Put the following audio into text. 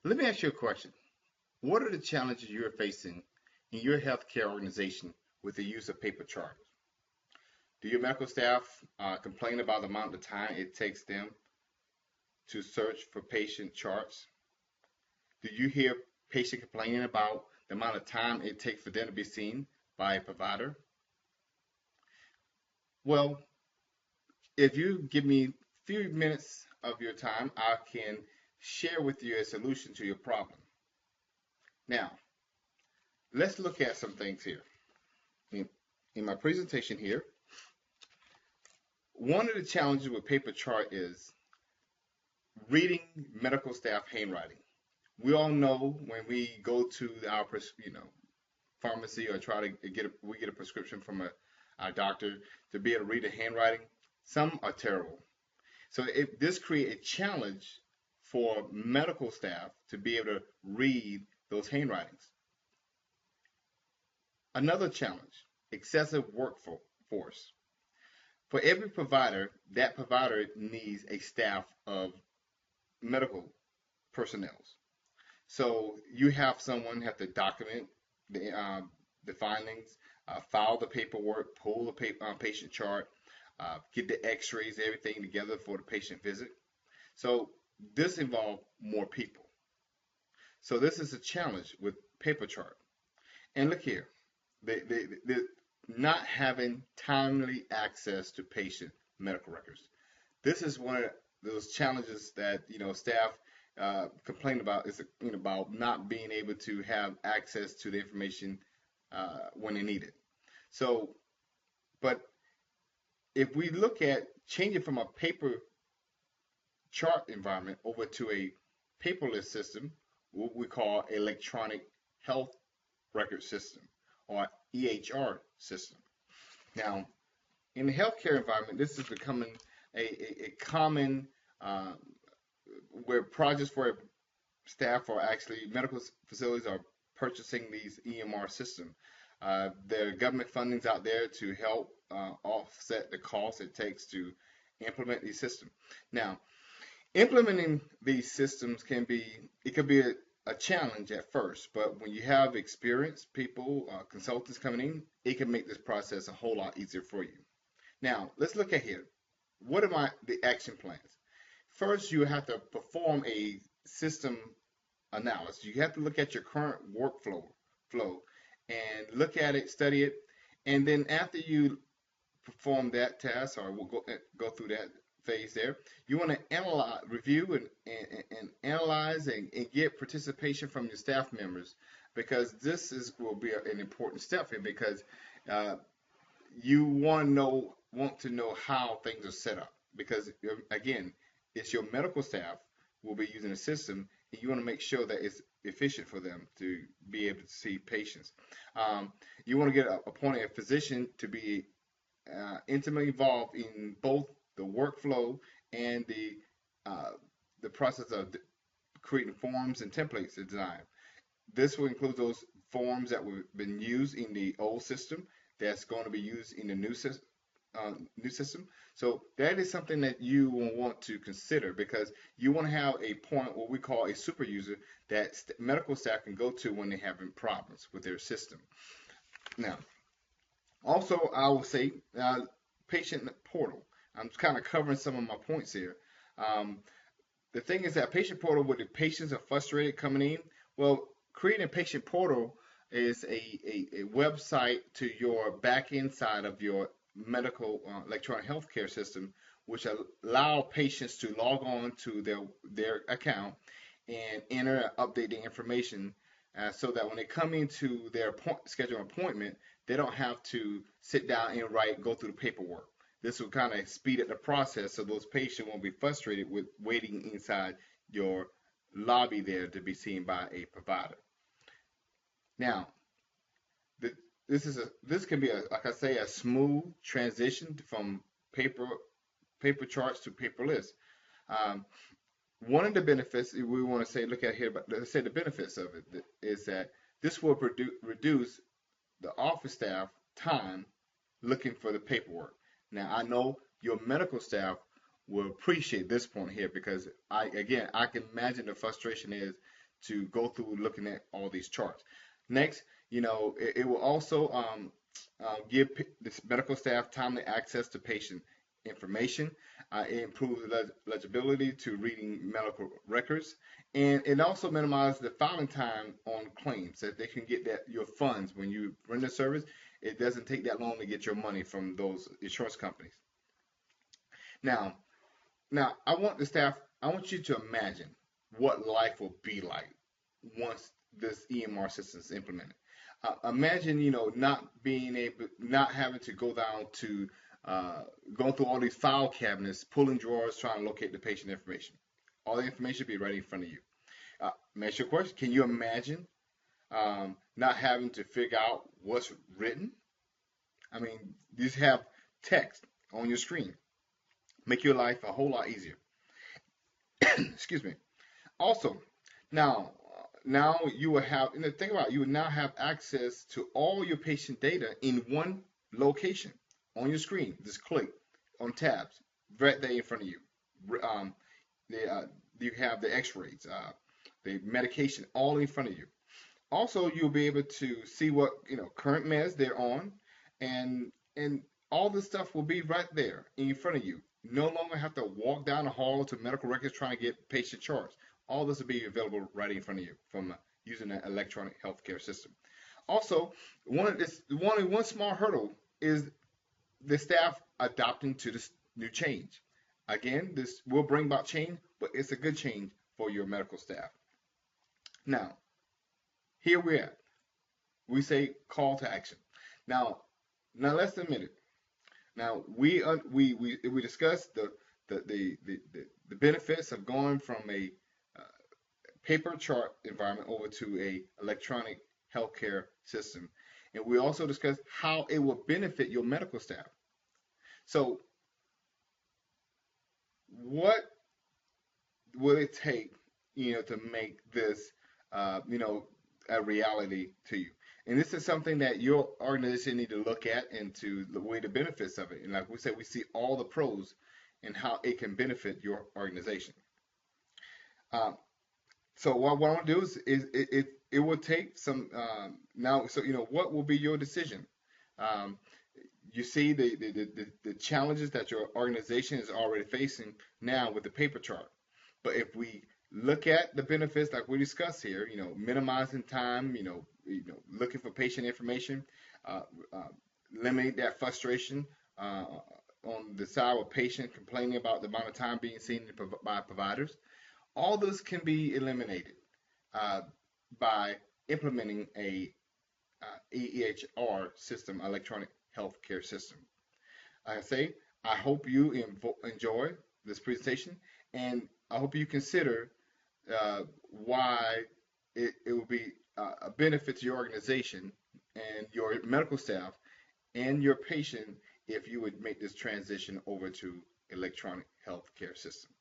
Let me ask you a question. What are the challenges you're facing in your healthcare organization with the use of paper charts? Do your medical staff complain about the amount of time it takes them to search for patient charts? Do you hear patients complaining about the amount of time it takes for them to be seen by a provider? Well, if you give me a few minutes of your time, I can share with you a solution to your problem. Now, let's look at some things here. In my presentation here, one of the challenges with paper chart is reading medical staff handwriting. We all know when we go to our pharmacy or try to get a prescription from our doctor to be able to read the handwriting. Some are terrible. So this creates a challenge for medical staff to be able to read those handwritings. Another challenge, excessive workforce. For every provider, that provider needs a staff of medical personnel. So you have someone have to document the findings, file the paperwork, pull the patient chart, get the x-rays, everything together for the patient visit. So this involves more people. So this is a challenge with paper chart. And look here, the not having timely access to patient medical records. This is one of those challenges that staff complain about is about not being able to have access to the information when they need it. So, but if we look at changing from a paper chart environment over to a paperless system, what we call electronic health record system or EHR system. Now, in the healthcare environment, this is becoming a common where projects for staff or actually medical facilities are purchasing these EMR systems. There are government fundings out there to help offset the cost it takes to implement these systems. Now, implementing these systems can be a challenge at first, but when you have experienced people, consultants coming in, it can make this process a whole lot easier for you. Now, let's look at here. What are the action plans? First, you have to perform a system analysis. You have to look at your current workflow and look at it, study it, and then after you perform that task, or we'll go through that phase there, you want to analyze, review, and analyze and get participation from your staff members, because this will be an important step here, because you want to know how things are set up, because again, it's your medical staff will be using the system, and you want to make sure that it's efficient for them to be able to see patients. You want to appoint a physician to be intimately involved in both the workflow and the process of creating forms and templates to design. This will include those forms that have been used in the old system that's going to be used in the new system. So that is something that you will want to consider, because you want to have a point, what we call a super user, that medical staff can go to when they're having problems with their system. Now, also I will say patient portal. I'm kind of covering some of my points here. The thing is that patient portal, where the patients are frustrated coming in, well, creating a patient portal is a website to your back end side of your medical electronic healthcare system, which allow patients to log on to their account and enter and update the information, so that when they come into their scheduled appointment, they don't have to sit down and go through the paperwork. This will kind of speed up the process, so those patients won't be frustrated with waiting inside your lobby there to be seen by a provider. Now, this can be like I say, a smooth transition from paper charts to paperless. One of the benefits we want to say, look at here, but let's say the benefits of it is that this will reduce the office staff time looking for the paperwork. Now, I know your medical staff will appreciate this point here, because I can imagine the frustration is to go through looking at all these charts. Next, it will also give this medical staff timely access to patient information. It improves legibility to reading medical records, and it also minimizes the filing time on claims that they can get your funds when you render service. It doesn't take that long to get your money from those insurance companies. Now, I want the staff. I want you to imagine what life will be like once this EMR system is implemented. Imagine, not having to go down to going through all these file cabinets, pulling drawers, trying to locate the patient information. All the information will be right in front of you. Ask your question. Can you imagine not having to figure out what's written? I mean, you just have text on your screen. Make your life a whole lot easier. Excuse me. Also, now you will have, think about it, you will now have access to all your patient data in one location on your screen. Just click on tabs right there in front of you. You have the x-rays, the medication all in front of you. Also, you'll be able to see what current meds they're on, and all this stuff will be right there in front of you. No longer have to walk down the hall to medical records trying to get patient charts. All this will be available right in front of you from using an electronic healthcare system. Also, one small hurdle is the staff adopting to this new change. Again, this will bring about change, but it's a good change for your medical staff. Now, here we're at. We say call to action. Now let's admit it. Now we discussed the benefits of going from a paper chart environment over to a electronic healthcare system, and we also discussed how it will benefit your medical staff. So, what will it take, to make this, a reality to you? And this is something that your organization need to look at and to weigh the benefits of it. And like we said, we see all the pros and how it can benefit your organization. So what I want to do is it will take some now. So what will be your decision? You see the challenges that your organization is already facing now with the paper chart. But if we look at the benefits like we discussed here, minimizing time, looking for patient information, limiting that frustration on the side of patient complaining about the amount of time being seen by providers. All this can be eliminated by implementing a EHR system, electronic healthcare system. Like I say, I hope you enjoy this presentation, and I hope you consider why it will be a benefit to your organization and your medical staff and your patient if you would make this transition over to electronic healthcare system.